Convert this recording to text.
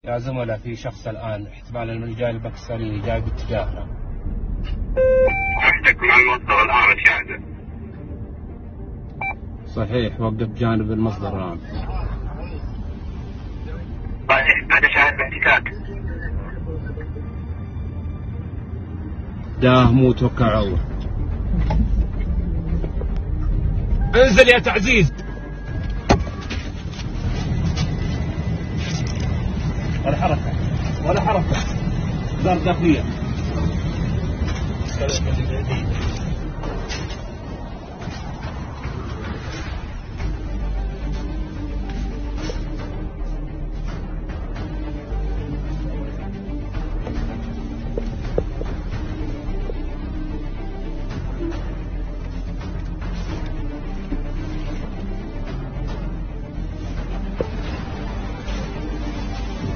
يا زملاء، في شخص الآن احتمال الجاي الباكستاني جاي باتجاهنا. وحدك مع المصدر الآن شاهده. صحيح، وقف جانب المصدر الآن. صحيح، هذا شاهد باحتكاك. داه مو توكل الله. انزل يا تعزيز. ولا حركة ولا حركة. وزارة الداخلية.